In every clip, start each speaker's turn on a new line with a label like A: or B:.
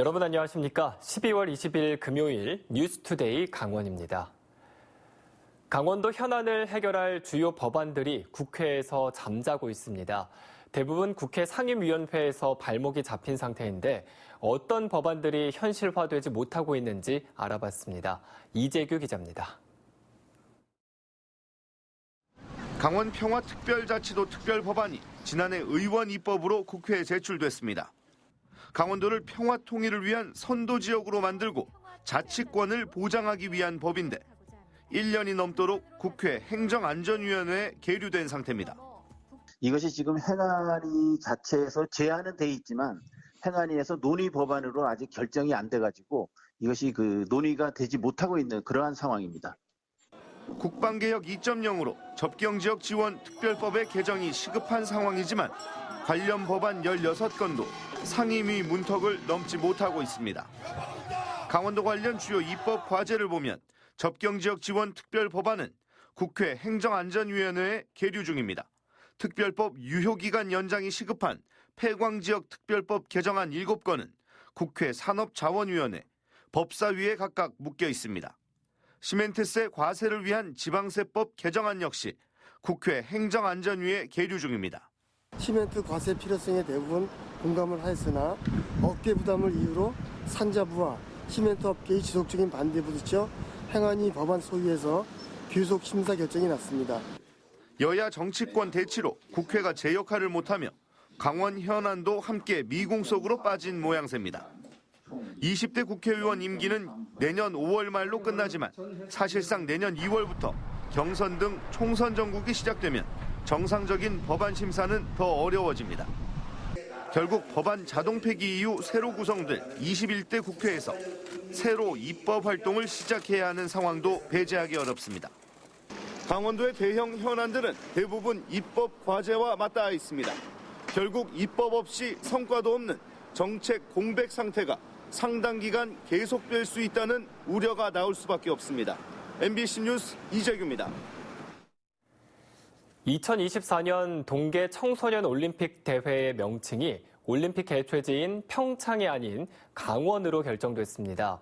A: 여러분 안녕하십니까? 12월 20일 금요일 뉴스투데이 강원입니다. 강원도 현안을 해결할 주요 법안들이 국회에서 잠자고 있습니다. 대부분 국회 상임위원회에서 발목이 잡힌 상태인데 어떤 법안들이 현실화되지 못하고 있는지 알아봤습니다. 이재규 기자입니다.
B: 강원 평화특별자치도 특별법안이 지난해 의원 입법으로 국회에 제출됐습니다. 강원도를 평화 통일을 위한 선도지역으로 만들고 자치권을 보장하기 위한 법인데 1년이 넘도록 국회 행정안전위원회에 계류된 상태입니다.
C: 이것이 지금 행안위 자체에서 제한은 돼 있지만 행안위에서 논의 법안으로 아직 결정이 안 돼가지고 이것이 논의가 되지 못하고 있는 그러한 상황입니다.
B: 국방개혁 2.0으로 접경지역 지원 특별법의 개정이 시급한 상황이지만 관련 법안 16건도 상임위 문턱을 넘지 못하고 있습니다. 강원도 관련 주요 입법 과제를 보면 접경지역 지원 특별법안은 국회 행정안전위원회에 계류 중입니다. 특별법 유효기간 연장이 시급한 폐광지역 특별법 개정안 7건은 국회 산업자원위원회, 법사위에 각각 묶여 있습니다. 시멘트세 과세를 위한 지방세법 개정안 역시 국회 행정안전위에 계류 중입니다.
D: 시멘트 과세 필요성에 대부분 공감을 하였으나 업계 부담을 이유로 산자부와 시멘트 업계의 지속적인 반대에 부딪혀 행안위 법안 소위에서 귀속 심사 결정이 났습니다.
B: 여야 정치권 대치로 국회가 제 역할을 못하며 강원 현안도 함께 미궁 속으로 빠진 모양새입니다. 20대 국회의원 임기는 내년 5월 말로 끝나지만 사실상 내년 2월부터 경선 등 총선 전국이 시작되면 정상적인 법안 심사는 더 어려워집니다. 결국 법안 자동 폐기 이후 새로 구성될 21대 국회에서 새로 입법 활동을 시작해야 하는 상황도 배제하기 어렵습니다. 강원도의 대형 현안들은 대부분 입법 과제와 맞닿아 있습니다. 결국 입법 없이 성과도 없는 정책 공백 상태가 상당 기간 계속될 수 있다는 우려가 나올 수밖에 없습니다. MBC 뉴스 이재규입니다.
A: 2024년 동계 청소년 올림픽 대회의 명칭이 올림픽 개최지인 평창이 아닌 강원으로 결정됐습니다.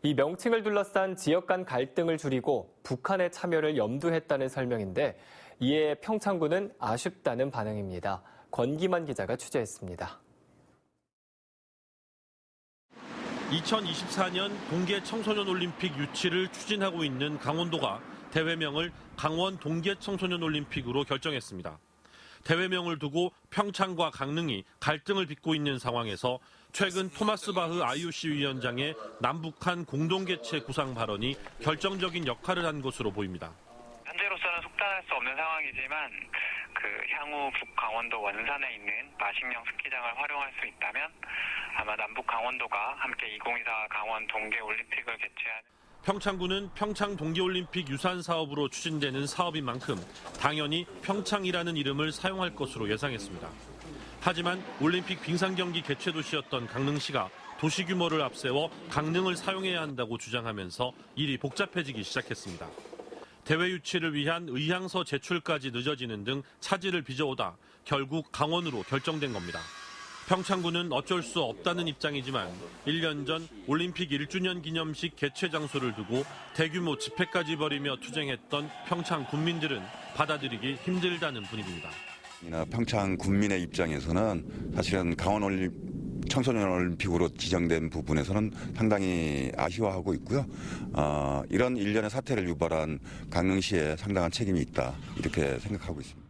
A: 이 명칭을 둘러싼 지역 간 갈등을 줄이고 북한의 참여를 염두했다는 설명인데 이에 평창군은 아쉽다는 반응입니다. 권기만 기자가 취재했습니다.
E: 2024년 동계 청소년 올림픽 유치를 추진하고 있는 강원도가 대회명을 강원 동계 청소년 올림픽으로 결정했습니다. 대회명을 두고 평창과 강릉이 갈등을 빚고 있는 상황에서 최근 토마스 바흐 IOC 위원장의 남북한 공동 개최 구상 발언이 결정적인 역할을 한 것으로 보입니다.
F: 현재로서는 속단할 수 없는 상황이지만 향후 북강원도 원산에 있는 마식령 스키장을 활용할 수 있다면 아마 남북 강원도가 함께 2024 강원 동계 올림픽을 개최하는
E: 평창군은 평창 동계올림픽 유산 사업으로 추진되는 사업인 만큼 당연히 평창이라는 이름을 사용할 것으로 예상했습니다. 하지만 올림픽 빙상경기 개최 도시였던 강릉시가 도시 규모를 앞세워 강릉을 사용해야 한다고 주장하면서 일이 복잡해지기 시작했습니다. 대회 유치를 위한 의향서 제출까지 늦어지는 등 차질을 빚어오다 결국 강원으로 결정된 겁니다. 평창군은 어쩔 수 없다는 입장이지만 1년 전 올림픽 1주년 기념식 개최 장소를 두고 대규모 집회까지 벌이며 투쟁했던 평창 군민들은 받아들이기 힘들다는 분위기입니다.
G: 평창 군민의 입장에서는 사실은 강원 청소년 올림픽으로 지정된 부분에서는 상당히 아쉬워하고 있고요. 이런 일련의 사태를 유발한 강릉시에 상당한 책임이 있다 이렇게 생각하고 있습니다.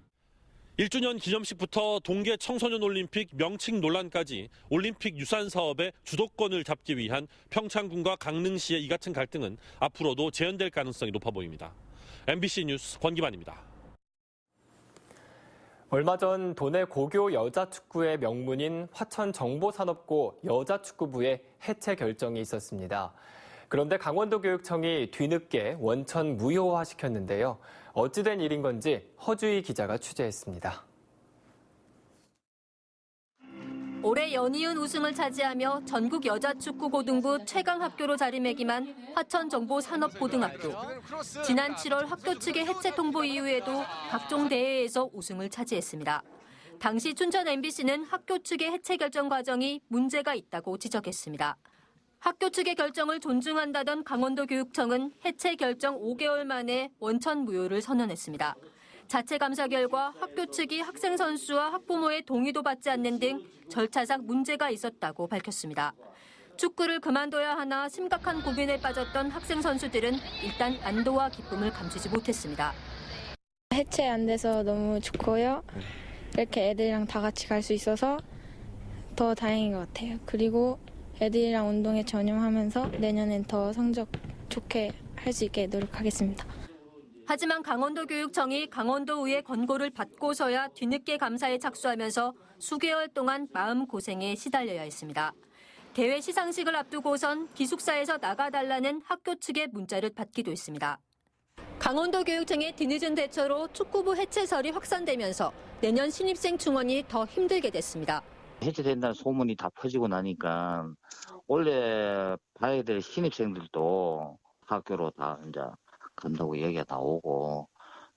E: 1주년 기념식부터 동계 청소년 올림픽 명칭 논란까지 올림픽 유산 사업의 주도권을 잡기 위한 평창군과 강릉시의 이 같은 갈등은 앞으로도 재현될 가능성이 높아 보입니다. MBC 뉴스 권기만입니다.
A: 얼마 전 도내 고교 여자축구의 명문인 화천정보산업고 여자축구부의 해체 결정이 있었습니다. 그런데 강원도교육청이 뒤늦게 원천 무효화시켰는데요. 어찌된 일인 건지 허주희 기자가 취재했습니다.
H: 올해 연이은 우승을 차지하며 전국 여자축구고등부 최강학교로 자리매김한 화천정보산업고등학교. 지난 7월 학교 측의 해체 통보 이후에도 각종 대회에서 우승을 차지했습니다. 당시 춘천 MBC는 학교 측의 해체 결정 과정이 문제가 있다고 지적했습니다. 학교 측의 결정을 존중한다던 강원도 교육청은 해체 결정 5개월 만에 원천 무효를 선언했습니다. 자체 감사 결과 학교 측이 학생 선수와 학부모의 동의도 받지 않는 등 절차상 문제가 있었다고 밝혔습니다. 축구를 그만둬야 하나 심각한 고민에 빠졌던 학생 선수들은 일단 안도와 기쁨을 감추지 못했습니다.
I: 해체 안 돼서 너무 좋고요. 이렇게 애들이랑 다 같이 갈 수 있어서 더 다행인 것 같아요. 그리고 애들이랑 운동에 전념하면서 내년엔 더 성적 좋게 할 수 있게 노력하겠습니다.
H: 하지만 강원도교육청이 강원도의회 권고를 받고서야 뒤늦게 감사에 착수하면서 수개월 동안 마음고생에 시달려야 했습니다. 대회 시상식을 앞두고선 기숙사에서 나가달라는 학교 측의 문자를 받기도 했습니다. 강원도교육청의 뒤늦은 대처로 축구부 해체설이 확산되면서 내년 신입생 충원이 더 힘들게 됐습니다.
J: 해체된다는 소문이 다 퍼지고 나니까 원래 봐야 될 신입생들도 학교로 다 이제 간다고 얘기가 다 오고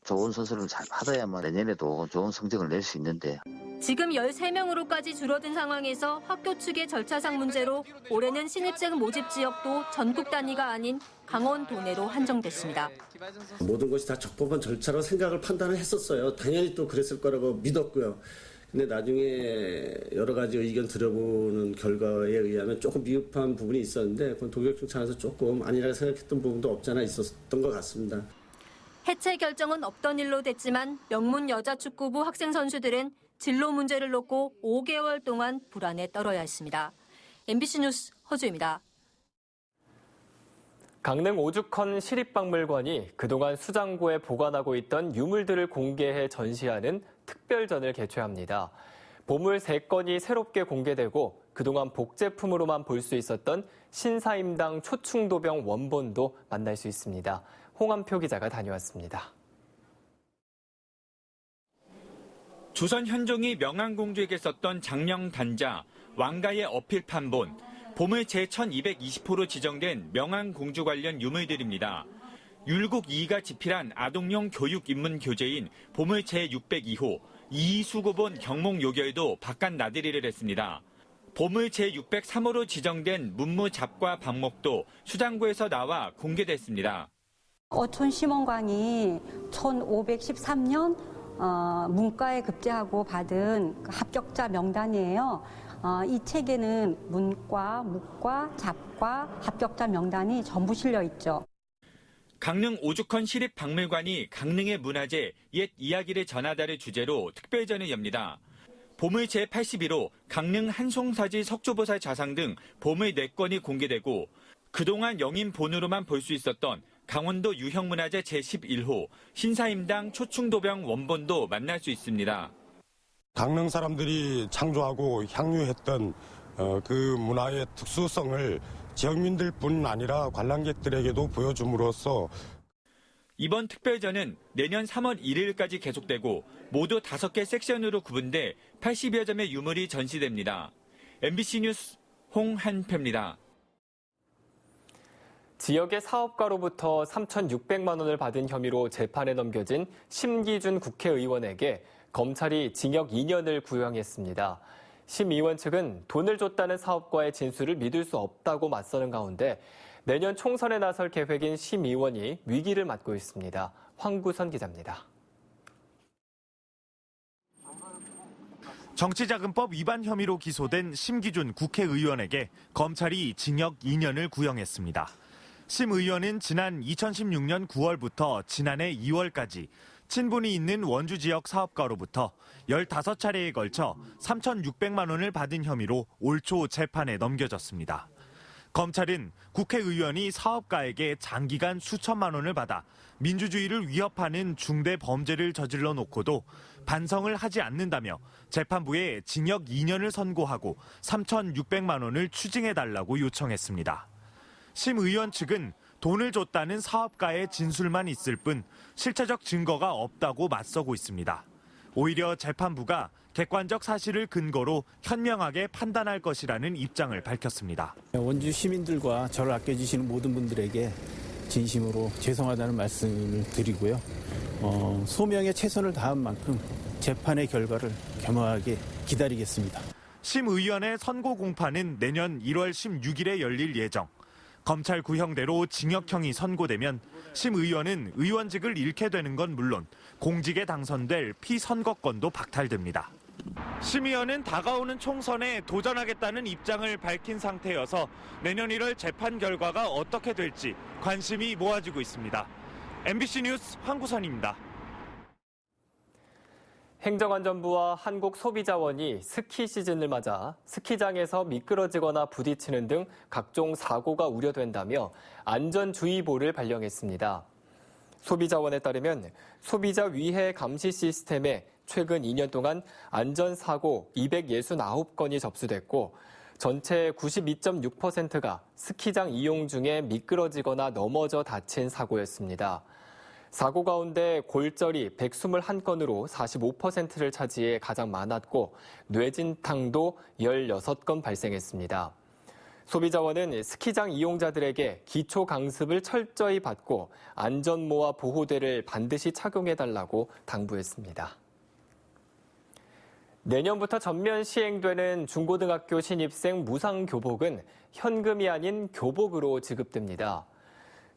J: 좋은 선수를 잘 받아야만 내년에도 좋은 성적을 낼 수 있는데
H: 지금 13명으로까지 줄어든 상황에서 학교 측의 절차상 문제로 올해는 신입생 모집 지역도 전국 단위가 아닌 강원 도내로 한정됐습니다.
K: 모든 것이 다 적법한 절차로 생각을 판단을 했었어요. 당연히 또 그랬을 거라고 믿었고요. 근데 나중에 여러 가지 의견 들어보는 결과에 의하면 조금 미흡한 부분이 있었는데 그건 도교육청 차원에서 조금 아니라고 생각했던 부분도 없지 않아 있었던 것 같습니다.
H: 해체 결정은 없던 일로 됐지만 명문 여자축구부 학생 선수들은 진로 문제를 놓고 5개월 동안 불안에 떨어야 했습니다. MBC 뉴스 허주입니다.
A: 강릉 오죽헌 시립박물관이 그동안 수장고에 보관하고 있던 유물들을 공개해 전시하는 특별전을 개최합니다. 보물 3건이 새롭게 공개되고 그동안 복제품으로만 볼 수 있었던 신사임당 초충도병 원본도 만날 수 있습니다. 홍한표 기자가 다녀왔습니다.
L: 조선 현종이 명안공주에게 썼던 장령 단자, 왕가의 어필 판본, 보물 제1220호로 지정된 명안공주 관련 유물들입니다. 율곡 2가 집필한 아동용 교육 입문 교재인 보물 제602호, 이수고본 경몽요결도 바깥 나들이를 했습니다. 보물 제603호로 지정된 문무 잡과 방목도 수장고에서 나와 공개됐습니다.
M: 어촌 심원광이 1513년 문과에 급제하고 받은 합격자 명단이에요. 이 책에는 문과, 묵과, 잡과 합격자 명단이 전부 실려 있죠.
L: 강릉 오죽헌 시립박물관이 강릉의 문화재, 옛 이야기를 전하다를 주제로 특별전을 엽니다. 보물 제81호 강릉 한송사지 석조보살 좌상 등 보물 4건이 공개되고 그동안 영인본으로만 볼 수 있었던 강원도 유형문화재 제11호 신사임당 초충도병 원본도 만날 수 있습니다.
N: 강릉 사람들이 창조하고 향유했던 그 문화의 특수성을 지역민들뿐 아니라 관람객들에게도 보여줌으로써
L: 이번 특별전은 내년 3월 1일까지 계속되고 모두 5개 섹션으로 구분돼 80여 점의 유물이 전시됩니다. MBC 뉴스 홍한표입니다.
A: 지역의 사업가로부터 3,600만 원을 받은 혐의로 재판에 넘겨진 심기준 국회의원에게 검찰이 징역 2년을 구형했습니다. 심 의원 측은 돈을 줬다는 사업가의 진술을 믿을 수 없다고 맞서는 가운데 내년 총선에 나설 계획인 심 의원이 위기를 맞고 있습니다. 황구선 기자입니다.
O: 정치자금법 위반 혐의로 기소된 심기준 국회의원에게 검찰이 징역 2년을 구형했습니다. 심 의원은 지난 2016년 9월부터 지난해 2월까지 친분이 있는 원주 지역 사업가로부터 15차례에 걸쳐 3,600만 원을 받은 혐의로 올 초 재판에 넘겨졌습니다. 검찰은 국회의원이 사업가에게 장기간 수천만 원을 받아 민주주의를 위협하는 중대 범죄를 저질러 놓고도 반성을 하지 않는다며 재판부에 징역 2년을 선고하고 3,600만 원을 추징해달라고 요청했습니다. 심 의원 측은 돈을 줬다는 사업가의 진술만 있을 뿐 실체적 증거가 없다고 맞서고 있습니다. 오히려 재판부가 객관적 사실을 근거로 현명하게 판단할 것이라는 입장을 밝혔습니다.
P: 원주 시민들과 저를 아껴주시는 모든 분들에게 진심으로 죄송하다는 말씀을 드리고요. 소명에 최선을 다한 만큼 재판의 결과를 겸허하게 기다리겠습니다.
O: 심의원의 선고 공판은 내년 1월 16일에 열릴 예정. 검찰 구형대로 징역형이 선고되면 심의원은 의원직을 잃게 되는 건 물론 공직에 당선될 피선거권도 박탈됩니다. 심의원은 다가오는 총선에 도전하겠다는 입장을 밝힌 상태여서 내년 1월 재판 결과가 어떻게 될지 관심이 모아지고 있습니다. MBC 뉴스 황구선입니다.
A: 행정안전부와 한국소비자원이 스키 시즌을 맞아 스키장에서 미끄러지거나 부딪히는 등 각종 사고가 우려된다며 안전주의보를 발령했습니다. 소비자원에 따르면 소비자 위해 감시 시스템에 최근 2년 동안 안전사고 269건이 접수됐고 전체 92.6%가 스키장 이용 중에 미끄러지거나 넘어져 다친 사고였습니다. 사고 가운데 골절이 121건으로 45%를 차지해 가장 많았고 뇌진탕도 16건 발생했습니다. 소비자원은 스키장 이용자들에게 기초 강습을 철저히 받고 안전모와 보호대를 반드시 착용해달라고 당부했습니다. 내년부터 전면 시행되는 중고등학교 신입생 무상교복은 현금이 아닌 교복으로 지급됩니다.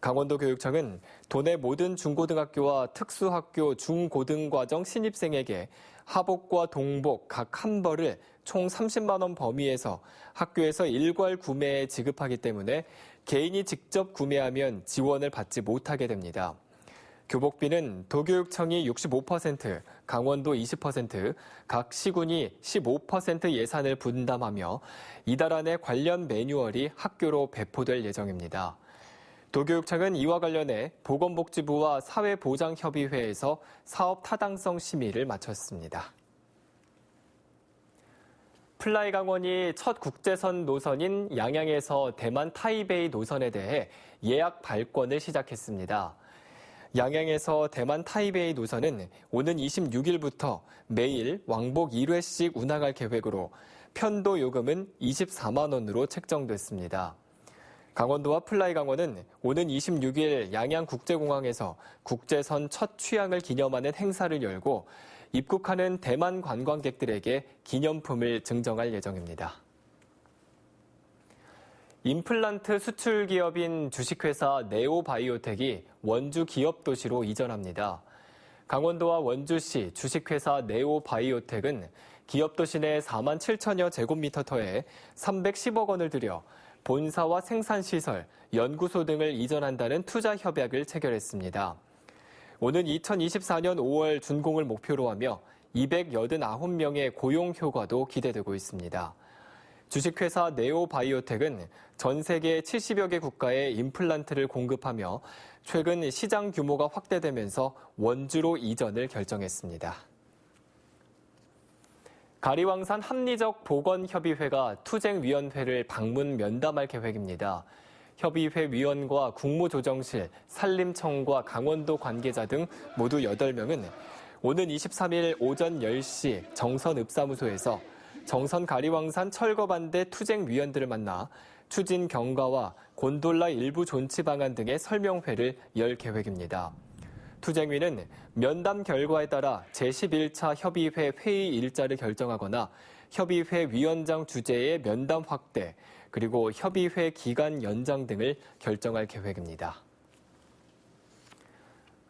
A: 강원도 교육청은 도내 모든 중고등학교와 특수학교 중고등과정 신입생에게 하복과 동복 각 한 벌을 총 30만 원 범위에서 학교에서 일괄 구매에 지급하기 때문에 개인이 직접 구매하면 지원을 받지 못하게 됩니다. 교복비는 도교육청이 65%, 강원도 20%, 각 시군이 15% 예산을 분담하며 이달 안에 관련 매뉴얼이 학교로 배포될 예정입니다. 도교육청은 이와 관련해 보건복지부와 사회보장협의회에서 사업 타당성 심의를 마쳤습니다. 플라이 강원이 첫 국제선 노선인 양양에서 대만 타이베이 노선에 대해 예약 발권을 시작했습니다. 양양에서 대만 타이베이 노선은 오는 26일부터 매일 왕복 1회씩 운항할 계획으로 편도 요금은 24만 원으로 책정됐습니다. 강원도와 플라이 강원은 오는 26일 양양국제공항에서 국제선 첫 취항을 기념하는 행사를 열고 입국하는 대만 관광객들에게 기념품을 증정할 예정입니다. 임플란트 수출 기업인 주식회사 네오바이오텍이 원주 기업도시로 이전합니다. 강원도와 원주시 주식회사 네오바이오텍은 기업도시 내 4만 7천여 제곱미터 터에 310억 원을 들여 본사와 생산시설, 연구소 등을 이전한다는 투자 협약을 체결했습니다. 오는 2024년 5월 준공을 목표로 하며 289명의 고용 효과도 기대되고 있습니다. 주식회사 네오바이오텍은 전 세계 70여 개 국가에 임플란트를 공급하며 최근 시장 규모가 확대되면서 원주로 이전을 결정했습니다. 가리왕산 합리적 보건협의회가 투쟁위원회를 방문 면담할 계획입니다. 협의회 위원과 국무조정실, 산림청과 강원도 관계자 등 모두 8명은 오는 23일 오전 10시 정선읍사무소에서 정선 가리왕산 철거반대 투쟁위원들을 만나 추진 경과와 곤돌라 일부 존치 방안 등의 설명회를 열 계획입니다. 투쟁위는 면담 결과에 따라 제11차 협의회 회의 일자를 결정하거나 협의회 위원장 주재의 면담 확대, 그리고 협의회 기간 연장 등을 결정할 계획입니다.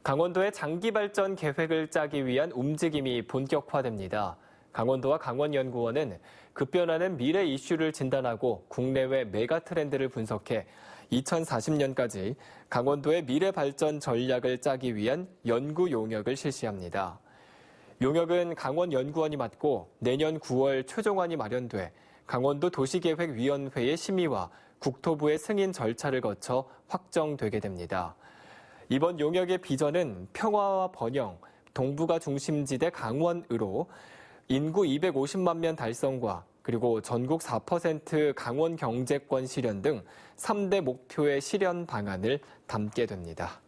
A: 강원도의 장기 발전 계획을 짜기 위한 움직임이 본격화됩니다. 강원도와 강원연구원은 급변하는 미래 이슈를 진단하고 국내외 메가 트렌드를 분석해 2040년까지 강원도의 미래 발전 전략을 짜기 위한 연구 용역을 실시합니다. 용역은 강원연구원이 맡고 내년 9월 최종안이 마련돼 강원도 도시계획위원회의 심의와 국토부의 승인 절차를 거쳐 확정되게 됩니다. 이번 용역의 비전은 평화와 번영, 동북아 중심지대 강원으로 인구 250만 명 달성과 그리고 전국 4% 강원 경제권 실현 등 3대 목표의 실현 방안을 담게 됩니다.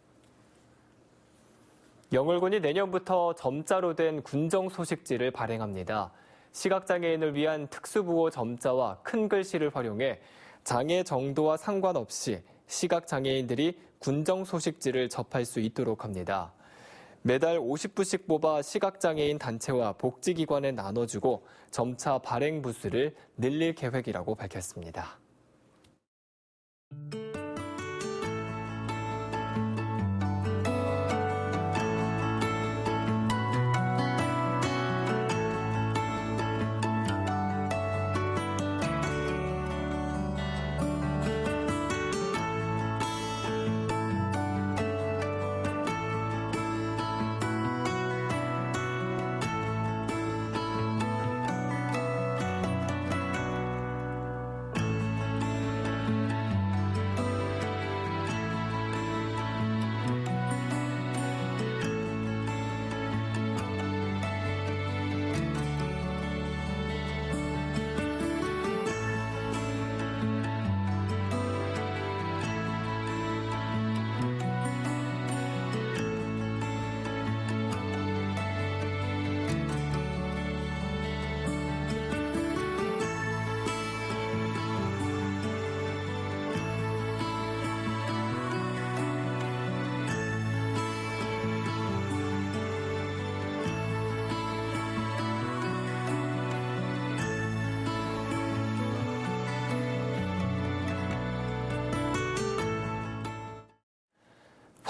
A: 영월군이 내년부터 점자로 된 군정 소식지를 발행합니다. 시각장애인을 위한 특수부호 점자와 큰 글씨를 활용해 장애 정도와 상관없이 시각장애인들이 군정 소식지를 접할 수 있도록 합니다. 매달 50부씩 뽑아 시각장애인 단체와 복지기관에 나눠주고 점차 발행 부수를 늘릴 계획이라고 밝혔습니다.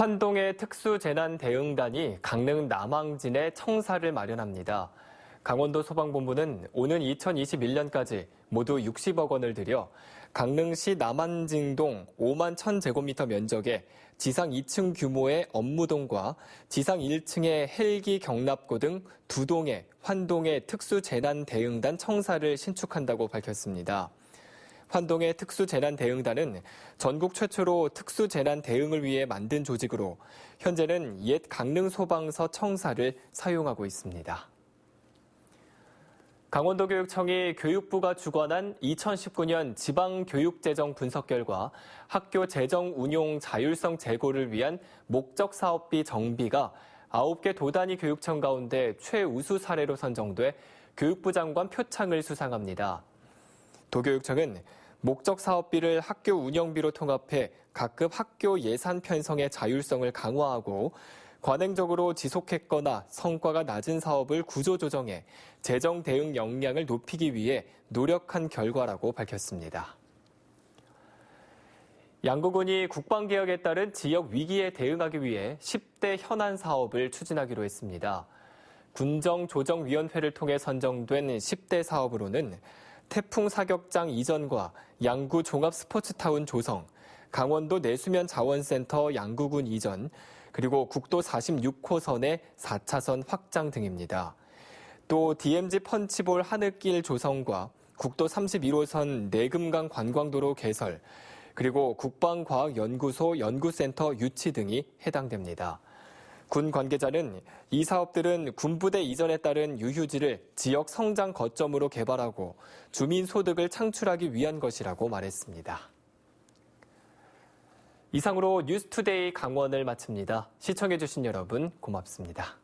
A: 환동의 특수재난대응단이 강릉 남항진에 청사를 마련합니다. 강원도 소방본부는 오는 2021년까지 모두 60억 원을 들여 강릉시 남한진동 5만 1,000제곱미터 면적의 지상 2층 규모의 업무동과 지상 1층의 헬기 경납고 등 2동의 환동의 특수재난대응단 청사를 신축한다고 밝혔습니다. 환동의 특수재난대응단은 전국 최초로 특수재난 대응을 위해 만든 조직으로 현재는 옛 강릉소방서 청사를 사용하고 있습니다. 강원도교육청이 교육부가 주관한 2019년 지방교육재정 분석 결과 학교 재정 운용 자율성 제고를 위한 목적 사업비 정비가 9개 도단위 교육청 가운데 최우수 사례로 선정돼 교육부 장관 표창을 수상합니다. 도교육청은 목적 사업비를 학교 운영비로 통합해 각급 학교 예산 편성의 자율성을 강화하고 관행적으로 지속했거나 성과가 낮은 사업을 구조조정해 재정 대응 역량을 높이기 위해 노력한 결과라고 밝혔습니다. 양구군이 국방개혁에 따른 지역 위기에 대응하기 위해 10대 현안 사업을 추진하기로 했습니다. 군정조정위원회를 통해 선정된 10대 사업으로는 태풍 사격장 이전과 양구 종합스포츠타운 조성, 강원도 내수면 자원센터 양구군 이전, 그리고 국도 46호선의 4차선 확장 등입니다. 또 DMZ 펀치볼 하늘길 조성과 국도 31호선 내금강 관광도로 개설, 그리고 국방과학연구소 연구센터 유치 등이 해당됩니다. 군 관계자는 이 사업들은 군부대 이전에 따른 유휴지를 지역 성장 거점으로 개발하고 주민 소득을 창출하기 위한 것이라고 말했습니다. 이상으로 뉴스투데이 강원을 마칩니다. 시청해주신 여러분 고맙습니다.